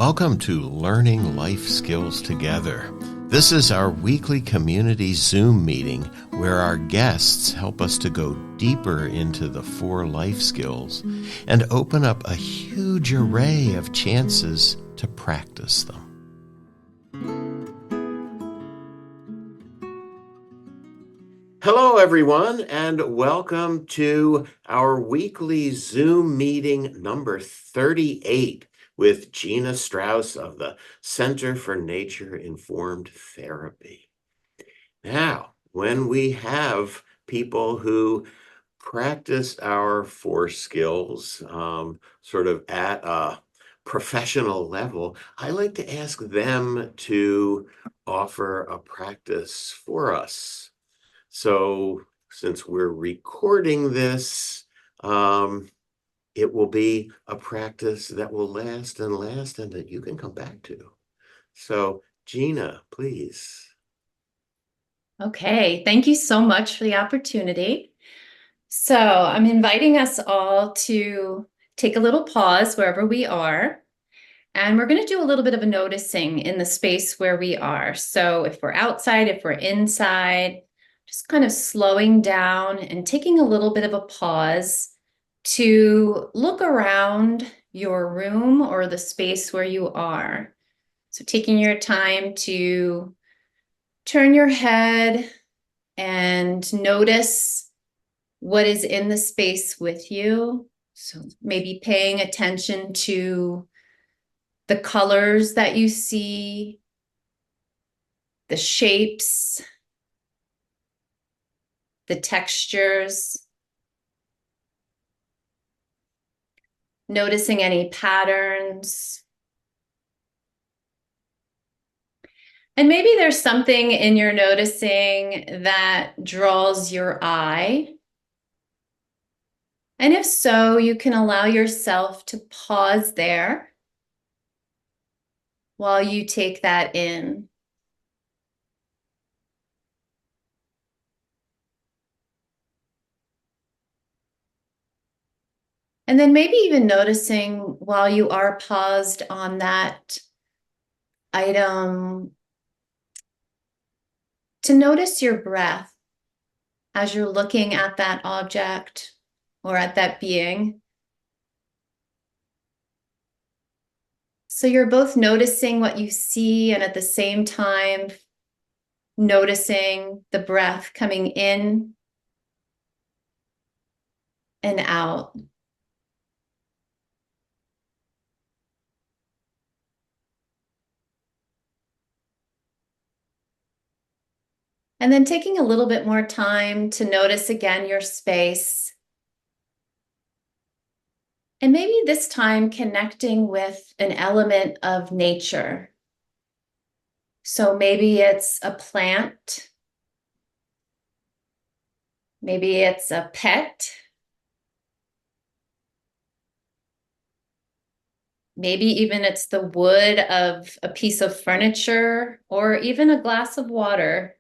Welcome to Learning Life Skills Together. This is our weekly community Zoom meeting where our guests help us to go deeper into the 4 life skills and open up a huge array of chances to practice them. Hello, everyone, and welcome to our weekly Zoom meeting number 38 with Gina Strauss of the Center for Nature-Informed Therapy. Now, when we have people who practice our 4 skills sort of at a professional level, I like to ask them to offer a practice for us. So since we're recording this, it will be a practice that will last and last and that you can come back to. So Gina, please. Okay, thank you so much for the opportunity. So I'm inviting us all to take a little pause wherever we are, and we're going to do a little bit of a noticing in the space where we are. So if we're outside, if we're inside, just kind of slowing down and taking a little bit of a pause to look around your room or the space where you are. So taking your time to turn your head and notice what is in the space with you. So maybe paying attention to the colors that you see, the shapes, the textures, noticing any patterns. And maybe there's something in your noticing that draws your eye. And if so, you can allow yourself to pause there while you take that in. And then maybe even noticing while you are paused on that item, to notice your breath as you're looking at that object or at that being. So you're both noticing what you see and at the same time noticing the breath coming in and out. And then taking a little bit more time to notice again your space. And maybe this time connecting with an element of nature. So maybe it's a plant. Maybe it's a pet. Maybe even it's the wood of a piece of furniture or even a glass of water.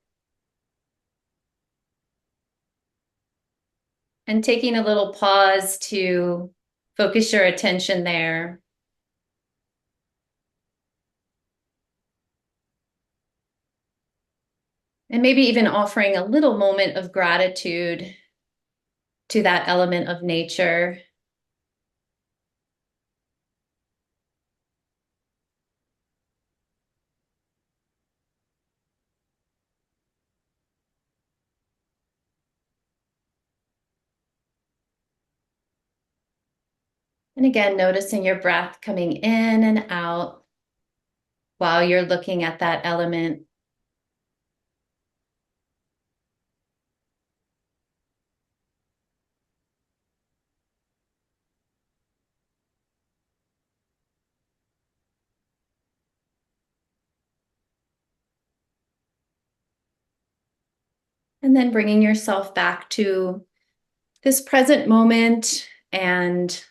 And taking a little pause to focus your attention there. And maybe even offering a little moment of gratitude to that element of nature. And again, noticing your breath coming in and out while you're looking at that element. And then bringing yourself back to this present moment and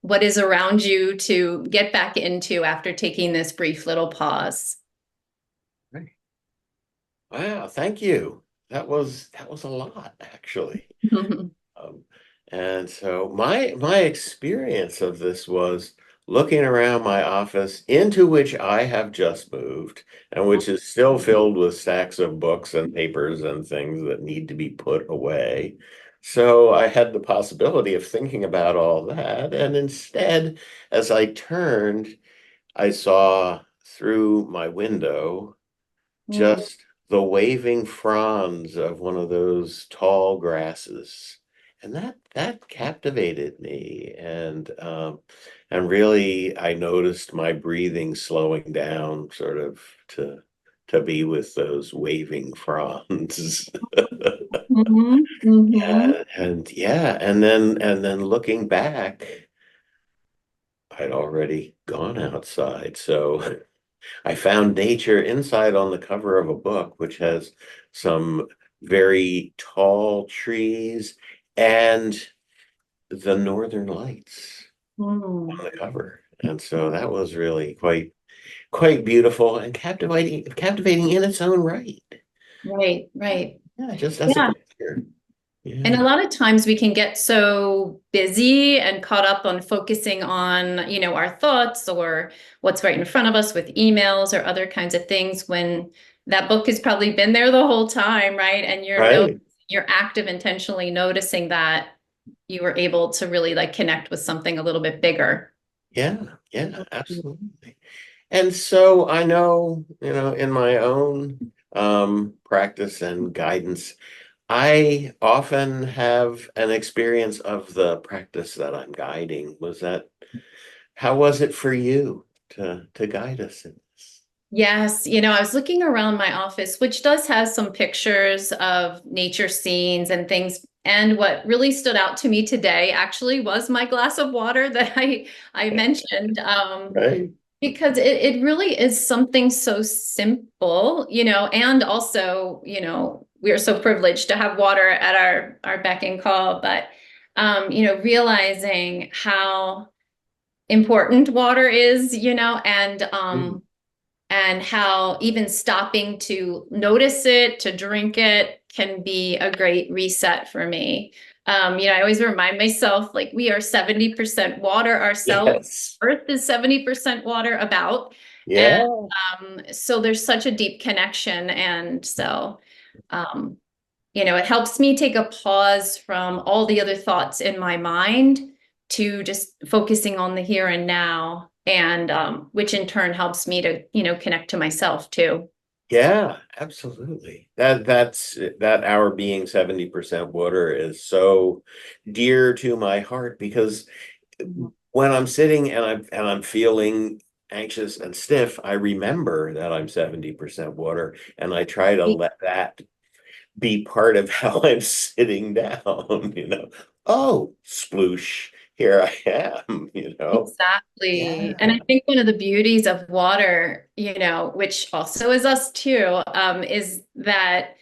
what is around you to get back into after taking this brief little pause. Right. Wow, thank you. That was a lot, actually. And so my experience of this was looking around my office, into which I have just moved, and which is still filled with stacks of books and papers and things that need to be put away. So I had the possibility of thinking about all that. And instead, as I turned, I saw through my window Mm, just the waving fronds of one of those tall grasses. And that captivated me. And really I noticed my breathing slowing down sort of to be with those waving fronds. mhm, mhm. And yeah, and then looking back, I'd already gone outside. So I found nature inside on the cover of a book, which has some very tall trees and the Northern Lights Mm. on the cover. And so that was really quite beautiful and captivating in its own right. Right, right. Yeah, just as a Yeah. picture. And Yeah. a lot of times we can get so busy and caught up on focusing on, our thoughts or what's right in front of us with emails or other kinds of things when that book has probably been there the whole time, right? And Right. you're active intentionally noticing that you were able to really like connect with something a little bit bigger. Yeah. Yeah, absolutely. And so I know, in my own practice and guidance, I often have an experience of the practice that I'm guiding. How was it for you to guide us in this? Yes, I was looking around my office, which does have some pictures of nature scenes and things. And what really stood out to me today actually was my glass of water that I mentioned, Right? because it really is something so simple, and also, we are so privileged to have water at our beck and call, but realizing how important water is, Mm. and how even stopping to notice it, to drink it, can be a great reset for me. I always remind myself like we are 70% water ourselves. Yes. Earth is 70% water about. And Yeah. so there's such a deep connection. And so, um, it helps me take a pause from all the other thoughts in my mind to just focusing on the here and now, and which in turn helps me to, connect to myself too. Yeah, absolutely. That our being 70% water is so dear to my heart because Mhm. when I'm sitting and I'm feeling anxious and stiff, I remember that I'm 70% water and I try to let that be part of how I'm sitting down. Oh, sploosh, here I am. Exactly. And Yeah. I think one of the beauties of water, which also is us too, is that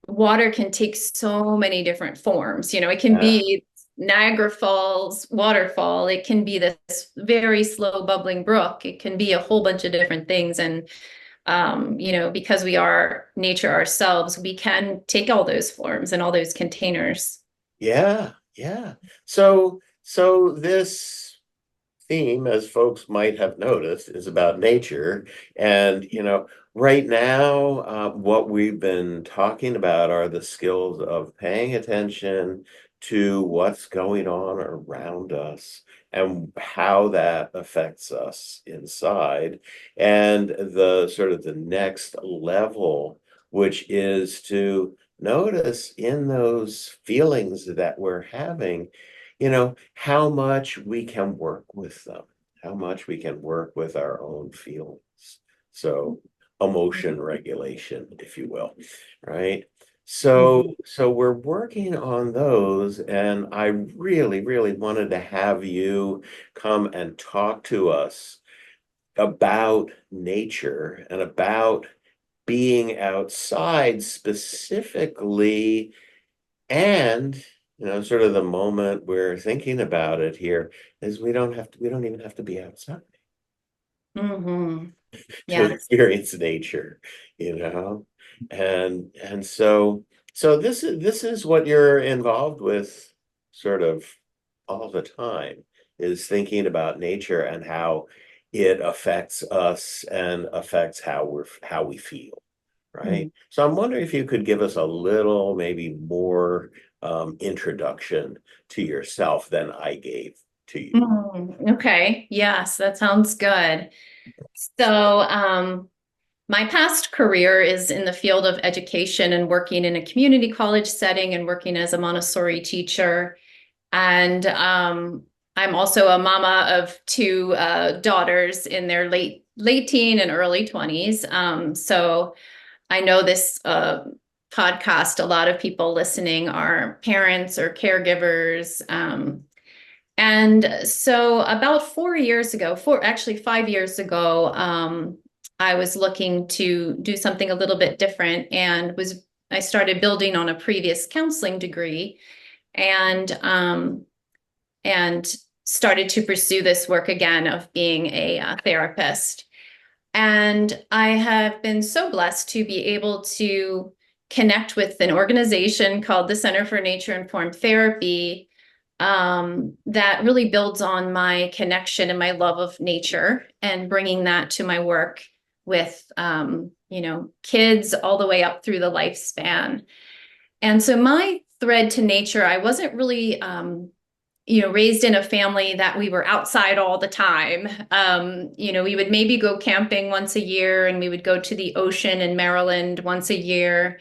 water can take so many different forms. It can Yeah. be Niagara Falls waterfall. It can be this very slow bubbling brook. It can be a whole bunch of different things. And, because we are nature ourselves, we can take all those forms and all those containers. Yeah. Yeah. So this theme, as folks might have noticed, is about nature. And, right now, what we've been talking about are the skills of paying attention to what's going on around us and how that affects us inside. And the sort of the next level, which is to notice in those feelings that we're having, how much we can work with them, how much we can work with our own feelings. So emotion regulation, if you will, right? Mhm. So we're working on those, and I really, really wanted to have you come and talk to us about nature and about being outside specifically and, sort of the moment we're thinking about it here is we don't even have to be outside Mhm. to Yes. experience nature, you know? And so this is what you're involved with, sort of. all the time is thinking about nature and how it affects us and affects how we feel, right? Mm. So I'm wondering if you could give us a little, maybe more introduction to yourself than I gave to you. Okay, yes, that sounds good. So, my past career is in the field of education and working in a community college setting and working as a Montessori teacher. And I'm also a mama of two daughters in their late teen and early 20s. So I know this podcast, a lot of people listening are parents or caregivers. And so about 4 years ago, actually 5 years ago, I was looking to do something a little bit different and I started building on a previous counseling degree and and started to pursue this work again of being a therapist. And I have been so blessed to be able to connect with an organization called the Center for Nature Informed Therapy that really builds on my connection and my love of nature and bringing that to my work with, kids all the way up through the lifespan. And so my thread to nature, I wasn't really, raised in a family that we were outside all the time. We would maybe go camping once a year and we would go to the ocean in Maryland once a year.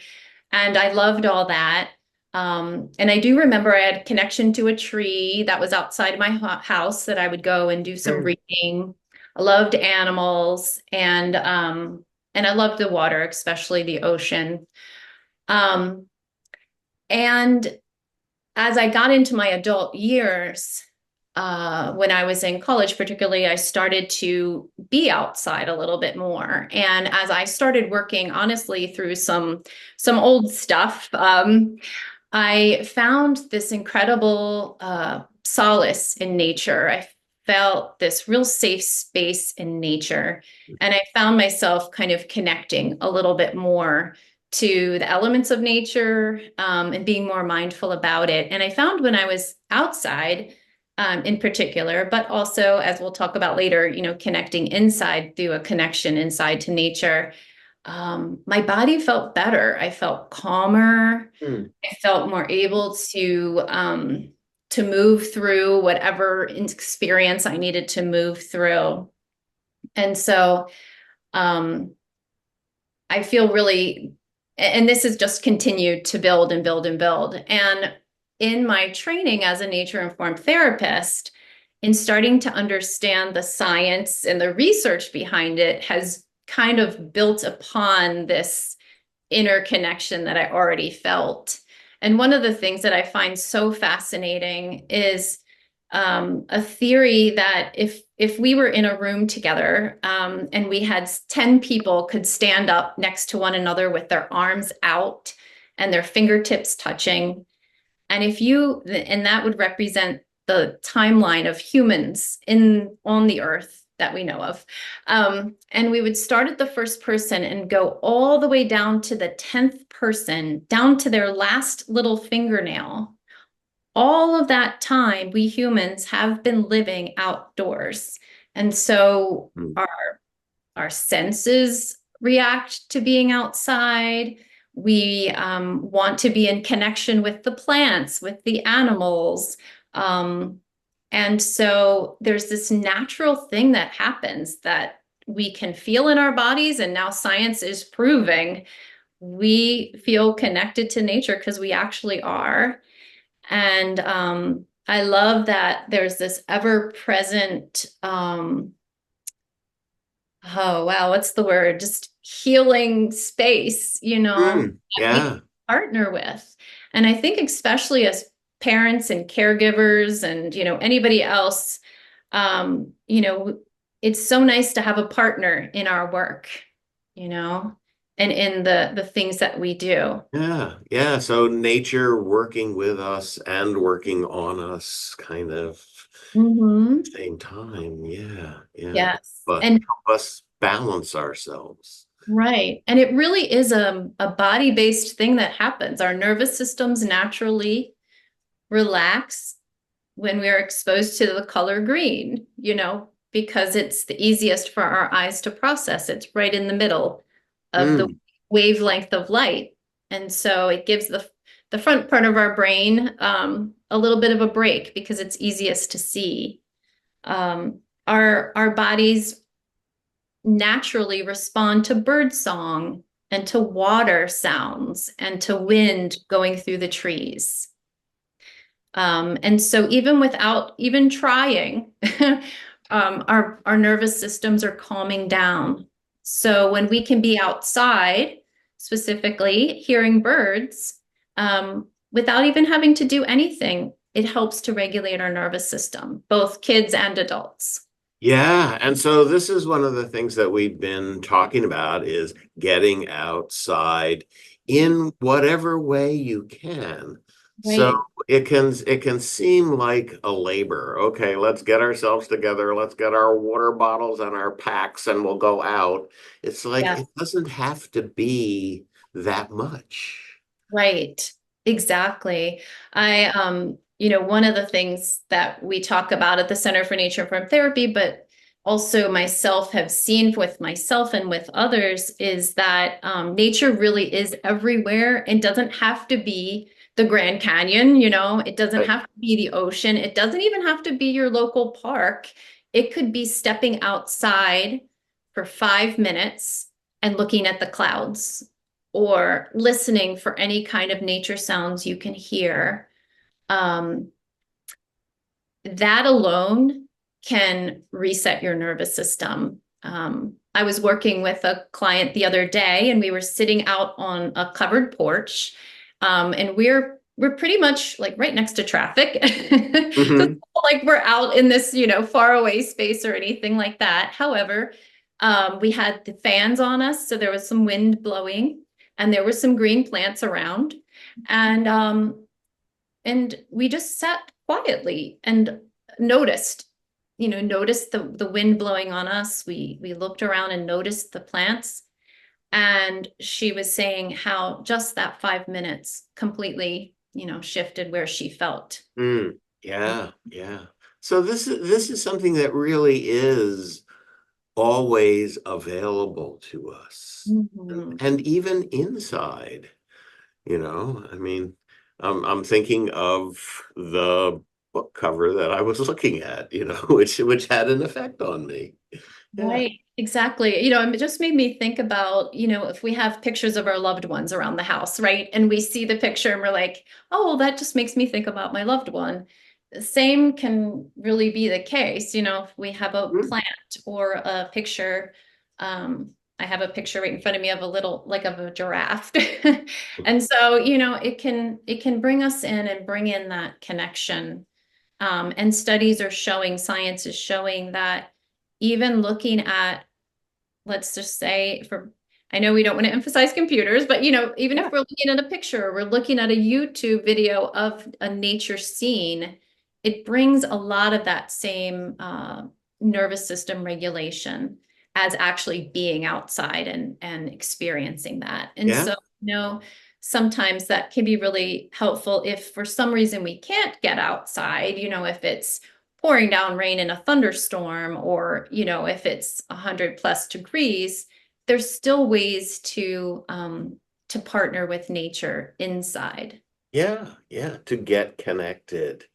And I loved all that. And I do remember I had connection to a tree that was outside my house that I would go and do some Sure. reading. I loved animals and I loved the water, especially the ocean. Um, and as I got into my adult years, when I was in college, particularly, I started to be outside a little bit more. And as I started working, honestly, through some old stuff, I found this incredible solace in nature. I felt this real safe space in nature. And I found myself kind of connecting a little bit more to the elements of nature and being more mindful about it. And I found when I was outside, in particular, but also, as we'll talk about later, connecting inside through a connection inside to nature, my body felt better. I felt calmer. Hmm. I felt more able to move through whatever experience I needed to move through. And so um, I feel really, and this has just continued to build and build and build. And in my training as a nature informed therapist, in starting to understand the science and the research behind it, has kind of built upon this inner connection that I already felt. And one of the things that I find so fascinating is a theory that if we were in a room together and we had 10 people could stand up next to one another with their arms out and their fingertips touching, and that would represent the timeline of humans on the earth that we know of. And we would start at the first person and go all the way down to the 10th person, down to their last little fingernail. All of that time, we humans have been living outdoors. And so Hmm. our senses react to being outside. We want to be in connection with the plants, with the animals. And so there's this natural thing that happens that we can feel in our bodies. And now science is proving we feel connected to nature because we actually are. And I love that there's this ever present oh wow, what's the word? Just healing space, that we Yeah. partner with. And I think especially as parents and caregivers and anybody else, um, you know, it's so nice to have a partner in our work, you know, and in the things that we do. Yeah, yeah. So nature working with us and working on us kind of Hmm. same time. Yeah, yeah. Yes. But And help us balance ourselves. right. And it really is a body-based thing that happens. Our nervous systems naturally relax when we are exposed to the color green, because it's the easiest for our eyes to process. It's right in the middle of the Mm. wavelength of light. And so it gives the front part of our brain a little bit of a break because it's easiest to see. Our bodies naturally respond to bird song and to water sounds and to wind going through the trees. And so even without even trying, our nervous systems are calming down. So when we can be outside, specifically hearing birds, without even having to do anything, it helps to regulate our nervous system, both kids and adults. Yeah, and so this is one of the things that we've been talking about is getting outside in whatever way you can. So Right. it can seem like a labor. Okay, let's get ourselves together, let's get our water bottles and our packs and we'll go out. It's like Yes. it doesn't have to be that much. Right. Exactly. One of the things that we talk about at the Center for Nature Informed Therapy, but also myself have seen with myself and with others, is that nature really is everywhere and doesn't have to be the Grand Canyon, it doesn't Right. have to be the ocean. It doesn't even have to be your local park. It could be stepping outside for 5 minutes and looking at the clouds or listening for any kind of nature sounds you can hear. Um, that alone can reset your nervous system. I was working with a client the other day, and we were sitting out on a covered porch, and we're pretty much like right next to traffic. So Hmm. it's not like we're out in this, far away space or anything like that. However, we had the fans on us, so there was some wind blowing, and there were some green plants around, and we just sat quietly and noticed, noticed the wind blowing on us. We looked around and noticed the plants. And she was saying how just that 5 minutes completely, shifted where she felt. Mm. Yeah, yeah. So this is something that really is always available to us. Mhm. And even inside, I mean, I'm thinking of the book cover that I was looking at, which had an effect on me. Yeah. Right, exactly. It just made me think about, if we have pictures of our loved ones around the house, right? And we see the picture and we're like, oh, well, that just makes me think about my loved one. The same can really be the case, if we have a Mm. plant or a picture. I have a picture right in front of me of a little, like of a giraffe. And so, it can bring us in and bring in that connection. And studies are showing, science is showing that even looking at, let's just say, I know we don't want to emphasize computers, but even if Yeah. we're looking at a picture or we're looking at a YouTube video of a nature scene, it brings a lot of that same nervous system regulation as actually being outside and experiencing that. And Yeah. so, sometimes that can be really helpful if for some reason we can't get outside, if it's pouring down rain in a thunderstorm, or if it's 100 plus degrees, there's still ways to partner with nature inside. Yeah. Yeah. To get connected.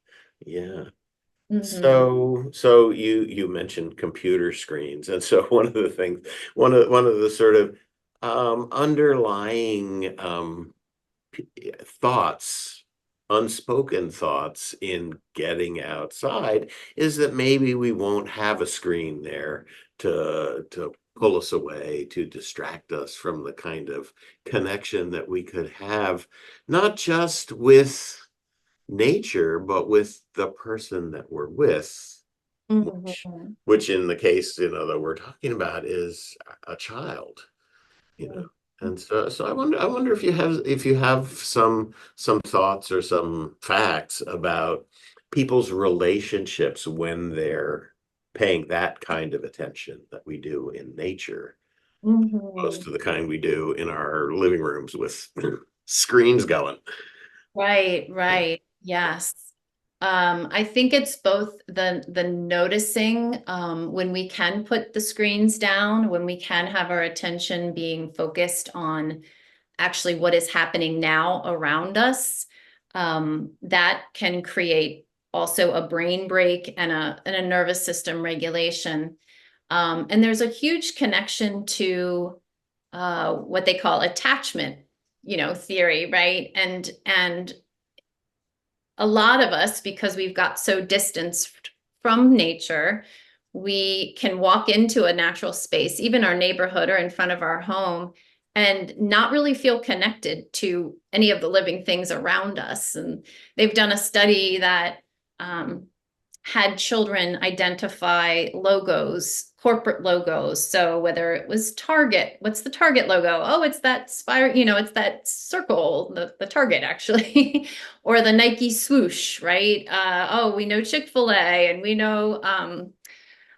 Yeah. Hmm. So you mentioned computer screens, and so one of the things, one of the sort of underlying thoughts, unspoken thoughts in getting outside is that maybe we won't have a screen there to pull us away, to distract us from the kind of connection that we could have, not just with nature, but with the person that we're with, which Hmm. which in the case, that we're talking about is a child, you know. And so I wonder if you have some thoughts or some facts about people's relationships when they're paying that kind of attention that we do in nature, Hmm. opposed to the kind we do in our living rooms with screens going. Right, Yeah. right. Yes. I think it's both the noticing when we can put the screens down, when we can have our attention being focused on actually what is happening now around us. That can create also a brain break and a nervous system regulation. And there's a huge connection to what they call attachment, theory, right? And a lot of us, because we've got so distanced from nature, we can walk into a natural space, even our neighborhood or in front of our home, and not really feel connected to any of the living things around us. And they've done a study that um, had children identify logos, corporate logos. So whether it was Target, what's the Target logo? Oh, it's that spiral, it's that circle, the Target actually, or the Nike swoosh, right? Oh, we know Chick-fil-A and we know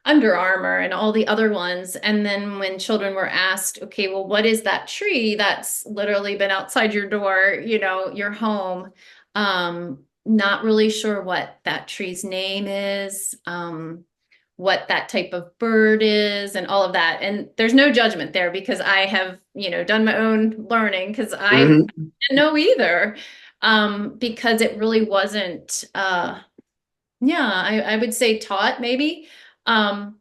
Under Armour and all the other ones. And then when children were asked, okay, well, what is that tree that's literally been outside your door, your home? Not really sure what that tree's name is, what that type of bird is, and all of that. And there's no judgment there because I have, done my own learning because I Mhm. didn't know either. Because it really wasn't, yeah, I would say taught maybe. Um,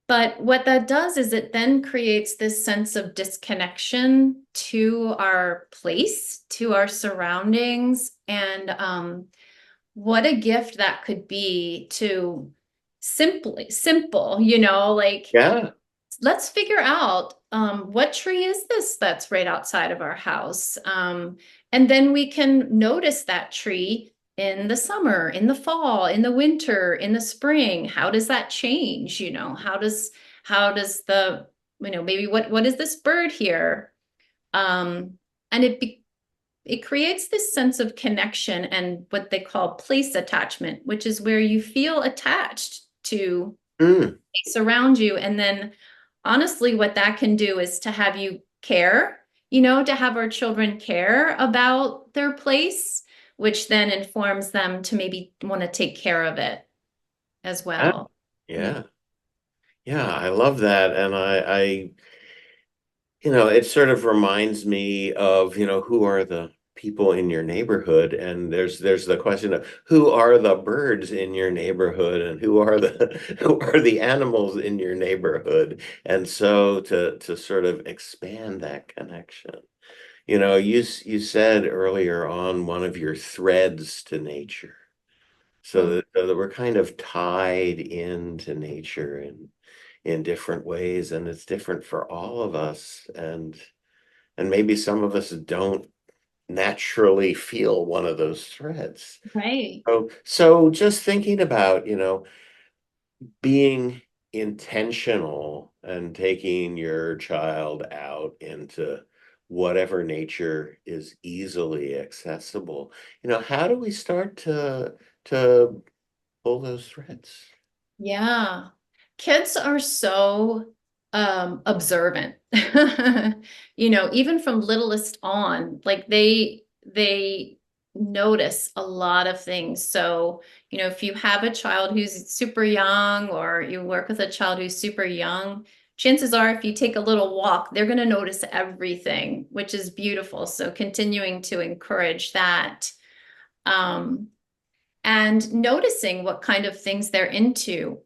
but what that does is it then creates this sense of disconnection to our place, to our surroundings, and what a gift that could be to simple, like Yeah. let's figure out what tree is this that's right outside of our house. And then we can notice that tree in the summer, in the fall, in the winter, in the spring. How does that change? How does the, maybe what is this bird here? And it creates this sense of connection and what they call place attachment, which is where you feel attached to Mm. space around you. And then honestly, what that can do is to have you care, to have our children care about their place, which then informs them to maybe want to take care of it as Yeah. well. Yeah. Yeah. Yeah, I love that. And it sort of reminds me of, who are the people in your neighborhood? And there's the question of who are the birds in your neighborhood and who are the who are the animals in your neighborhood? And so to sort of expand that connection. You said earlier on one of your threads to nature. So that we're kind of tied into nature in different ways, and it's different for all of us. And maybe some of us don't naturally feel one of those threads. Right. So just thinking about, being intentional and taking your child out into whatever nature is easily accessible, how do we start to pull those threads? Yeah. Kids are so observant. Even from littlest on, like they notice a lot of things. So, if you have a child who's super young or you work with a child who's super young, chances are if you take a little walk, they're going to notice everything, which is beautiful. So continuing to encourage that. Um, and noticing what kind of things they're into.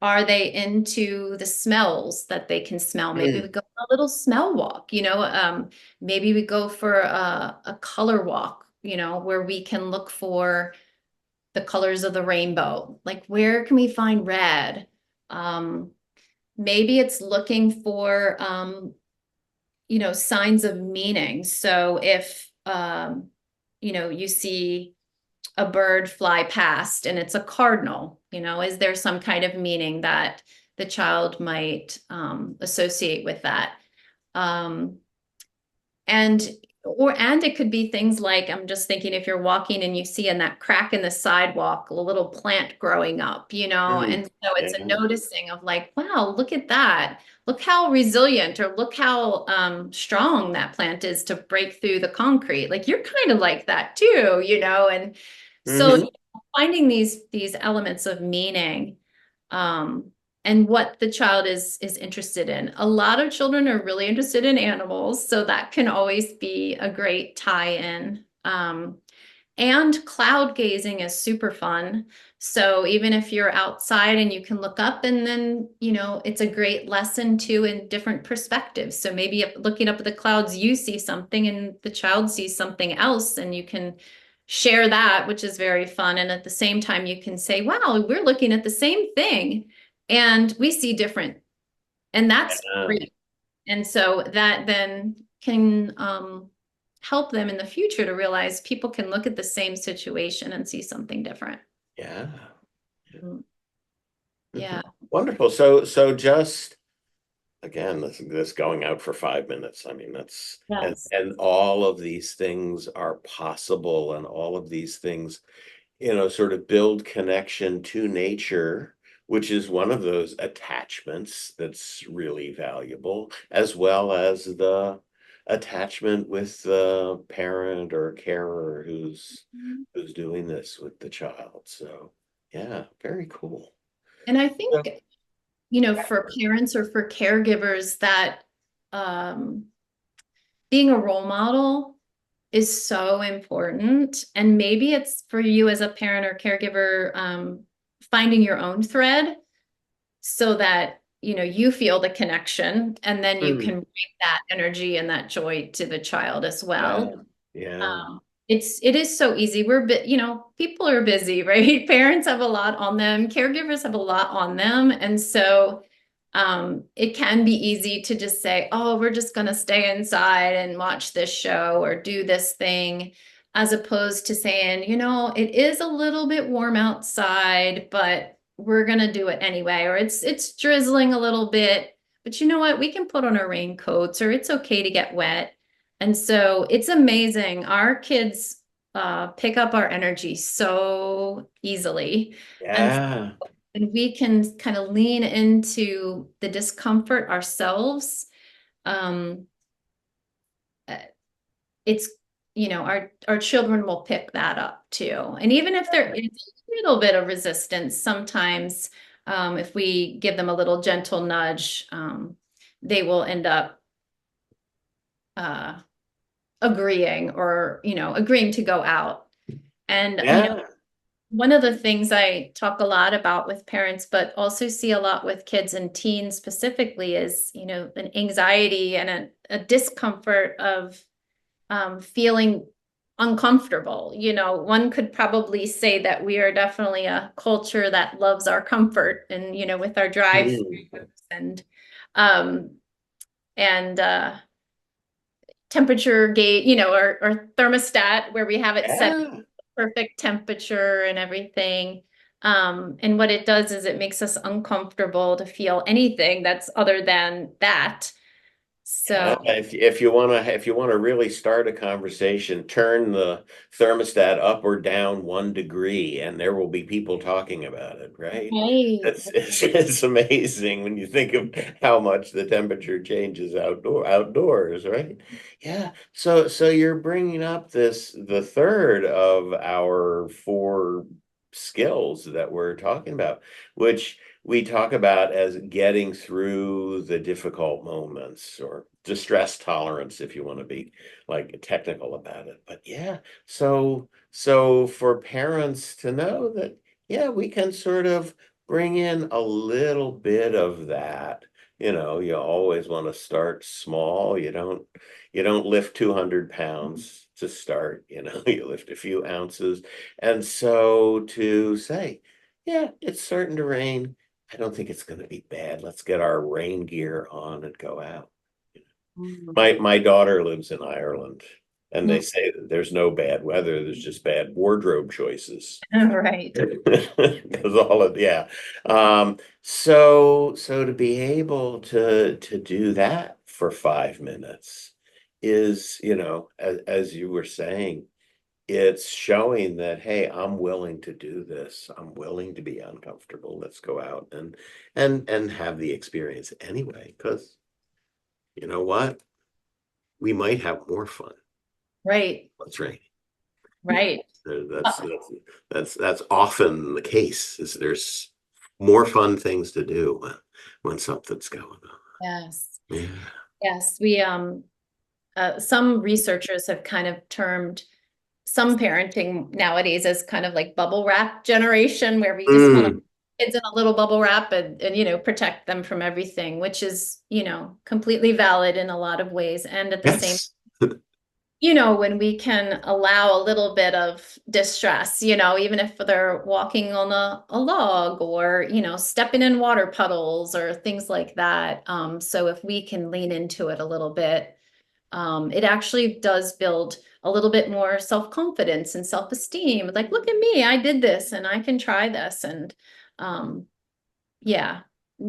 Are they into the smells that they can smell? Maybe we Mm, go on a little smell walk, maybe we go for a color walk, where we can look for the colors of the rainbow. Like, where can we find red? Um, Maybe it's looking for, signs of meaning. So if, you see a bird fly past and it's a cardinal, is there some kind of meaning that the child might associate with that? Um, and and it could be things like, I'm just thinking, if you're walking and you see in that crack in the sidewalk a little plant growing up, mm, and so it's a yeah. noticing of like, wow, look at that. Look how resilient, or look how strong that plant is to break through the concrete. Like, you're kind of like that too, and So Hmm. finding these elements of meaning, um, and what the child is interested in. A lot of children are really interested in animals, so that can always be a great tie-in. And cloud gazing is super fun. So even if you're outside and you can look up, and then, it's a great lesson too in different perspectives. So maybe looking up at the clouds, you see something and the child sees something else, and you can share that, which is very fun. And at the same time, you can say, wow, we're looking at the same thing and we see different. And that's great. And so that then can help them in the future to realize people can look at the same situation and see something different. Yeah. Mm. Mhm. Yeah. Wonderful. So just again, this going out for 5 minutes. I mean, that's Yes. and all of these things are possible, and all of these things, sort of build connection to nature, which is one of those attachments that's really valuable, as well as the attachment with the parent or carer who's doing this with the child. So yeah, very cool. And I think, for parents or for caregivers, that um, being a role model is so important. And maybe it's for you as a parent or caregiver, finding your own thread so that you feel the connection, and then you can Hmm. bring that energy and that joy to the child as well. Yeah, yeah, It is so easy. People are busy, right? Parents have a lot on them, caregivers have a lot on them, and so it can be easy to just say, oh, we're just going to stay inside and watch this show or do this thing, as opposed to saying, it is a little bit warm outside, but we're going to do it anyway. Or it's drizzling a little bit, but you know what? We can put on our raincoats, or it's okay to get wet. And so it's amazing. Our kids pick up our energy so easily. And yeah, and we can kind of lean into the discomfort ourselves. Um, uh, it's, our children will pick that up too. And even if there is a little bit of resistance, sometimes if we give them a little gentle nudge, they will end up uh, agreeing to go out. And, yeah, one of the things I talk a lot about with parents, but also see a lot with kids and teens specifically, is, an anxiety and a discomfort of feeling uncomfortable. One could probably say that we are definitely a culture that loves our comfort, and, with our drive hmm, and um and temperature gauge, or thermostat, where we have it set yeah. perfect temperature and everything. And what it does is it makes us uncomfortable to feel anything that's other than that. Yeah, So, if you wanna really start a conversation, turn the thermostat up or down 1 degree, and there will be people talking about it, right? right. It's amazing when you think of how much the temperature changes outdoors, right? Yeah. So you're bringing up the third of our four skills that we're talking about, which we talk about as getting through the difficult moments, or distress tolerance, if you want to be like technical about it. But yeah, so for parents to know that, yeah, we can sort of bring in a little bit of that. You always want to start small. You don't lift 200 pounds to start, you lift a few ounces. And so to say, yeah, it's starting to rain. I don't think it's going to be bad. Let's get our rain gear on and go out. Mm. My daughter lives in Ireland, and they say that there's no bad weather. There's just bad wardrobe choices. Right. Because all of yeah. So to be able to do that for 5 minutes is, as you were saying, it's showing that, hey, I'm willing to do this. I'm willing to be uncomfortable. Let's go out and have the experience anyway, because you know what? We might have more fun. Right. That's right. Right. That's that's often the case, is there's more fun things to do when something's going on. Yes. Yeah. Yes. Some researchers have kind of termed some parenting nowadays as kind of like bubble wrap generation, where we just want to Mm, kids in a little bubble wrap and protect them from everything, which is, completely valid in a lot of ways. And at the same, yes. when we can allow a little bit of distress, even if they're walking on a log or, stepping in water puddles or things like that. So if we can lean into it a little bit, it actually does build a little bit more self-confidence and self-esteem. Like, look at me, I did this and I can try this. And um, yeah,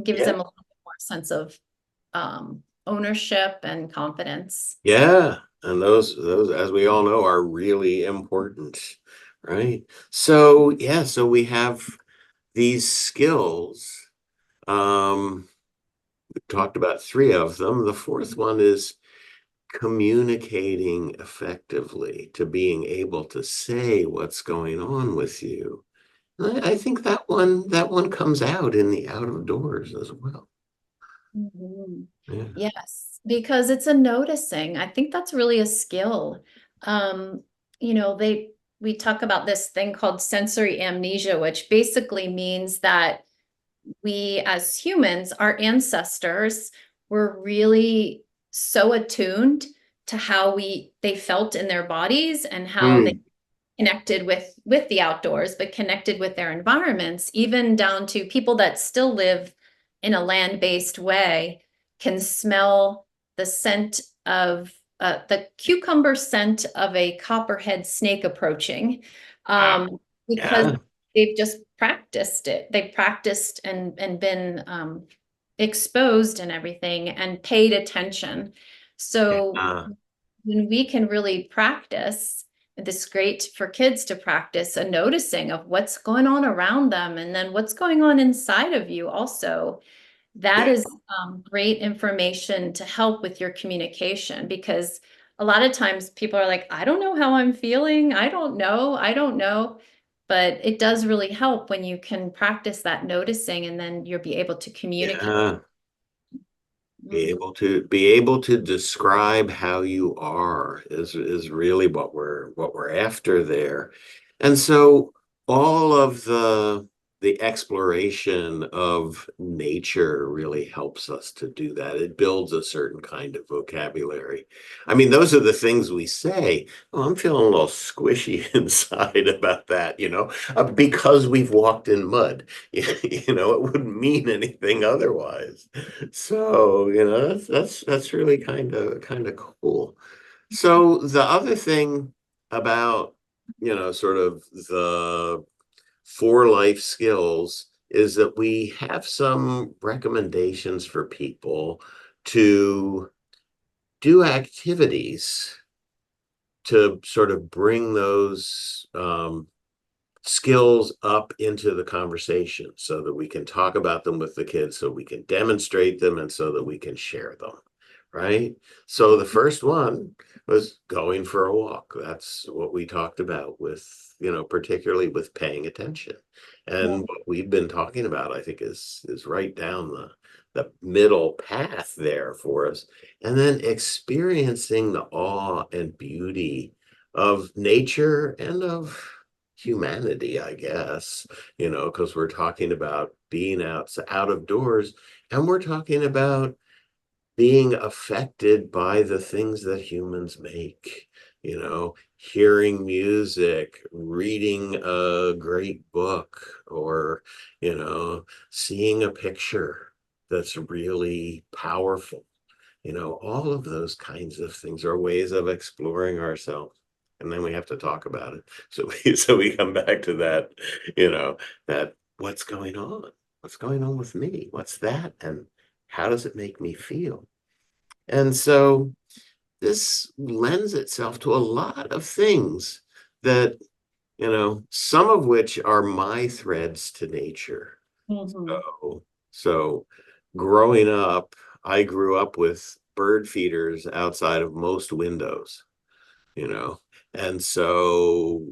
gives Yeah. them a little bit more sense of ownership and confidence. Yeah. And those, as we all know, are really important, right? So yeah, so we have these skills. We talked about three of them. The fourth one is communicating effectively, to being able to say what's going on with you. I think that one comes out in the out of doors as well. Mhm. Yeah. Yes, because it's a noticing. I think that's really a skill. Um, we talk about this thing called sensory amnesia, which basically means that we as humans, our ancestors, were really so attuned to how they felt in their bodies and how they Mm. connected with the outdoors, but connected with their environments, even down to people that still live in a land-based way can smell the scent of the cucumber scent of a copperhead snake approaching, Wow. because Yeah. they've just practiced it. They've practiced and been exposed and everything and paid attention. So Yeah. when we can really practice, this great for kids to practice a noticing of what's going on around them and then what's going on inside of you also. That Yeah. is great information to help with your communication, because a lot of times people are like, I don't know how I'm feeling. I don't know. But it does really help when you can practice that noticing and then you'll be able to communicate. Yeah. Be Mhm. able to describe how you are is really what we're after there. And so all of the exploration of nature really helps us to do that. It builds a certain kind of vocabulary. I mean, those are the things we say. Oh, I'm feeling a little squishy inside about that, because we've walked in mud. It wouldn't mean anything otherwise. So, that's really kind of cool. So the other thing about, sort of the four life skills is that we have some recommendations for people to do activities to sort of bring those skills up into the conversation so that we can talk about them with the kids, so we can demonstrate them, and so that we can share them. Right. So the first one was going for a walk. That's what we talked about with, particularly with paying attention. Yeah. And what we've been talking about, I think, is right down the middle path there for us. And then experiencing the awe and beauty of nature and of humanity, I guess, because we're talking about being out of doors, and we're talking about being affected by the things that humans make, hearing music, reading a great book, or, seeing a picture that's really powerful. All of those kinds of things are ways of exploring ourselves. And then we have to talk about it. So we come back to that, that what's going on? What's going on with me? What's that? And how does it make me feel? And so this lends itself to a lot of things that, some of which are my threads to nature. Mhm. So growing up, I grew up with bird feeders outside of most windows, you know, And so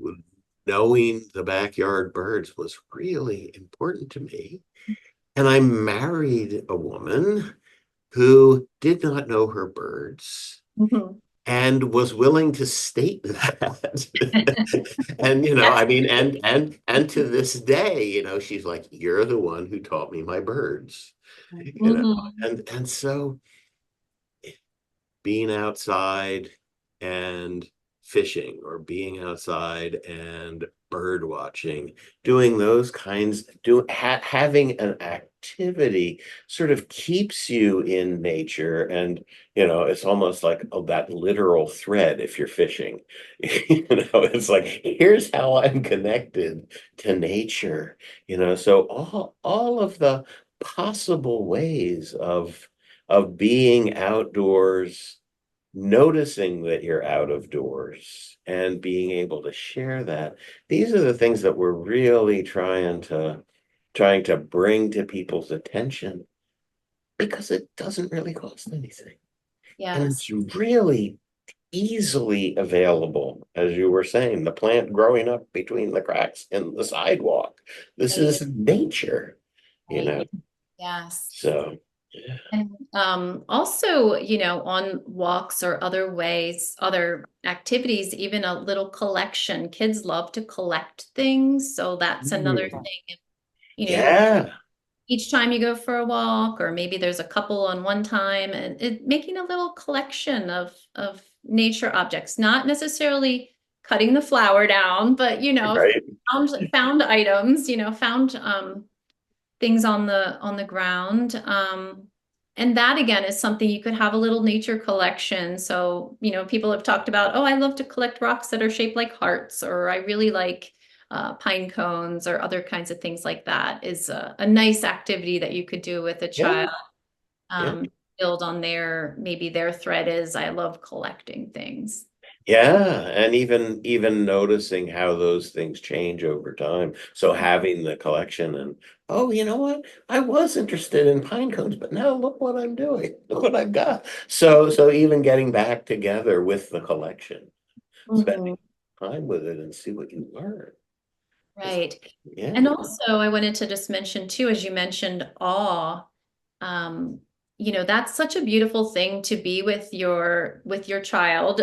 knowing the backyard birds was really important to me. And I married a woman who did not know her birds Mhm. and was willing to state that. And Yes. I mean, and to this day, she's like, "You're the one who taught me my birds." You know, Mhm. and so being outside and fishing, or being outside and bird watching, doing those kinds, having an activity sort of keeps you in nature. And it's almost like, oh, that literal thread if you're fishing. It's like, here's how I'm connected to nature. So all of the possible ways of being outdoors, noticing that you're out of doors and being able to share that. These are the things that we're really trying to bring to people's attention, because it doesn't really cost anything. And Yes. it's really easily available, as you were saying, the plant growing up between the cracks in the sidewalk. This Right. is nature, you know. Right. Yes. So yeah. And also, on walks or other ways, other activities, even a little collection. Kids love to collect things. So that's another Mm. thing. You Yeah, each time you go for a walk, or maybe there's a couple on one time, and making a little collection of nature objects, not necessarily cutting the flower down, but right. found items, found things on the ground. And that again is something you could have a little nature collection. So, people have talked about, oh, I love to collect rocks that are shaped like hearts, or I really like pine cones, or other kinds of things like that is a nice activity that you could do with a Yeah, child. yeah. Um, build on maybe their thread is, I love collecting things. Yeah, and even noticing how those things change over time. So having the collection, and oh, you know what? I was interested in pine cones, but now look what I'm doing. Look what I've got. So even getting back together with the collection, Mhm. spending time with it and see what you learn. It's, Right. yeah, And also, I wanted to just mention too, as you mentioned, awe. Um, that's such a beautiful thing to be with your child,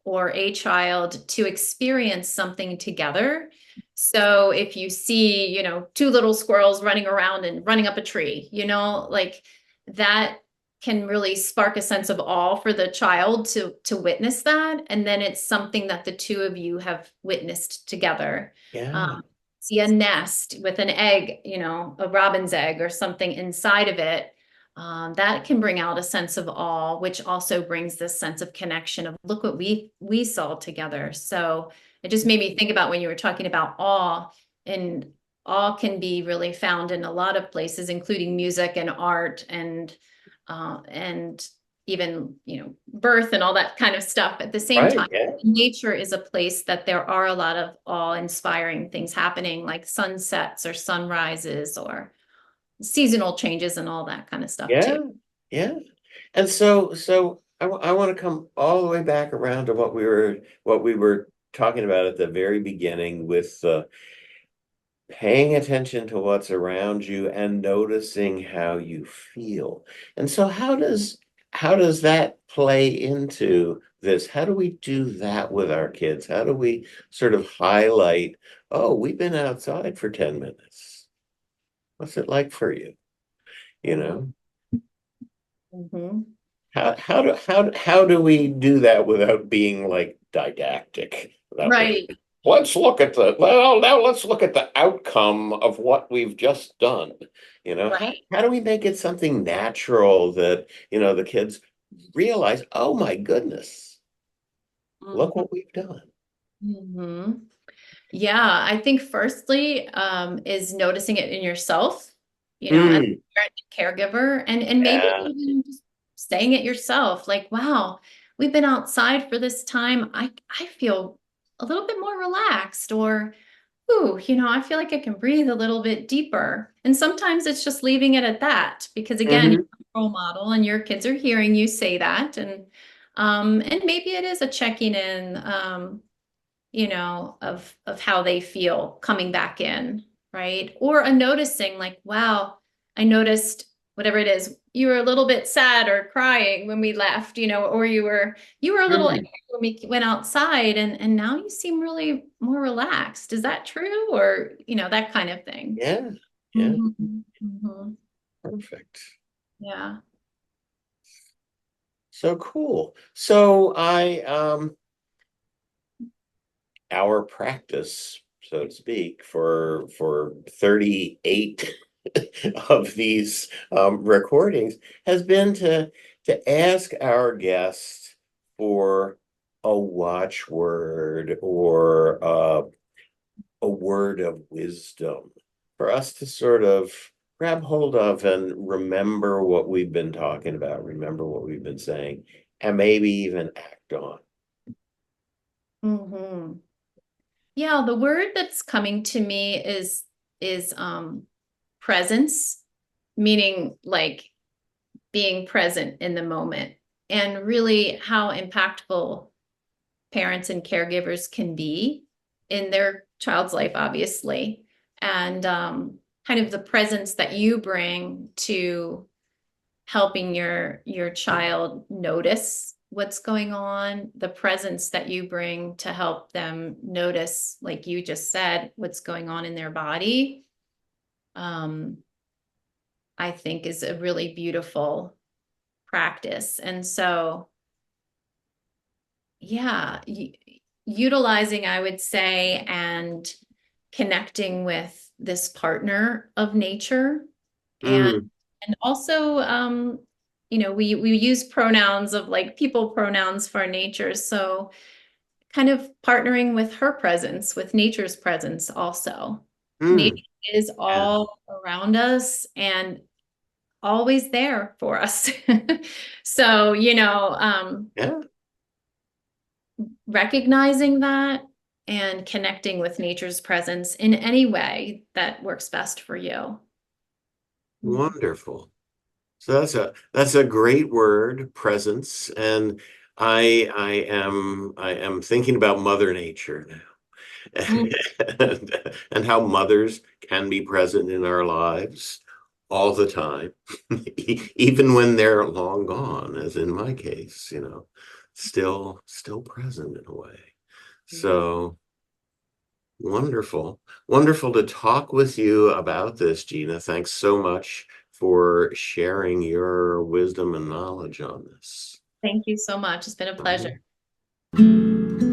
or a child, to experience something together. So if you see, two little squirrels running around and running up a tree, like that can really spark a sense of awe for the child to witness that. And then it's something that the two of you have witnessed together. yeah, Um, see a nest with an egg, a robin's egg or something inside of it, that can bring out a sense of awe, which also brings this sense of connection of, look what we saw together. So it just made me think about when you were talking about awe, and awe can be really found in a lot of places, including music and art, and even birth and all that kind of stuff. At the same right, time, yeah, nature is a place that there are a lot of awe-inspiring things happening, like sunsets or sunrises or seasonal changes and all that kind of stuff too. yeah, yeah. And so I want to come all the way back around to what we were talking about at the very beginning, with paying attention to what's around you and noticing how you feel. And so how does that play into this? How do we do that with our kids? How do we sort of highlight, oh, we've been outside for 10 minutes. What's it like for you? You know? Mhm. How do we do that without being like didactic? Without being, Right, now let's look at the outcome of what we've just done. How, right. how do we make it something natural that, the kids realize, oh my goodness, look what we've done. Mm-hmm. Yeah, I think firstly, is noticing it in yourself, as Mm, a parent and caregiver, and maybe yeah, even just saying it yourself, like, wow, we've been outside for this time. I feel a little bit more relaxed, or, ooh, I feel like I can breathe a little bit deeper. And sometimes it's just leaving it at that, because again, mhm, you're a role model and your kids are hearing you say that. And maybe it is a checking in. of how they feel coming back in, right? Or a noticing like, wow, I noticed whatever it is, you were a little bit sad or crying when we left, or you were a little angry Mm, when we went outside and now you seem really more relaxed. Is that true? Or, that kind of thing. yeah, yeah, Mhm, mhm. perfect. Yeah. So cool. So our practice, so to speak, for 38 of these recordings has been to ask our guests for a watchword or a word of wisdom for us to sort of grab hold of and remember what we've been talking about, remember what we've been saying, and maybe even act on. Hmm. Yeah, the word that's coming to me is presence, meaning like being present in the moment, and really how impactful parents and caregivers can be in their child's life, obviously. And kind of the presence that you bring to helping your child notice what's going on, the presence that you bring to help them notice, like you just said, what's going on in their body, um, I think is a really beautiful practice. And so, yeah, utilizing, I would say, and connecting with this partner of nature, and Mm, also we use pronouns of like people pronouns for nature, so kind of partnering with her presence, with nature's presence also. Nature mm, is yeah, all around us and always there for us. So yeah, recognizing that and connecting with nature's presence in any way that works best for you. Mhm. wonderful. So that's a great word, presence, and I am thinking about Mother Nature now, Mm. and how mothers can be present in our lives all the time, even when they're long gone, as in my case, still present in a way. So wonderful. Wonderful to talk with you about this, Gina. Thanks so much for sharing your wisdom and knowledge on this. Thank you so much. It's been a pleasure. Mhm.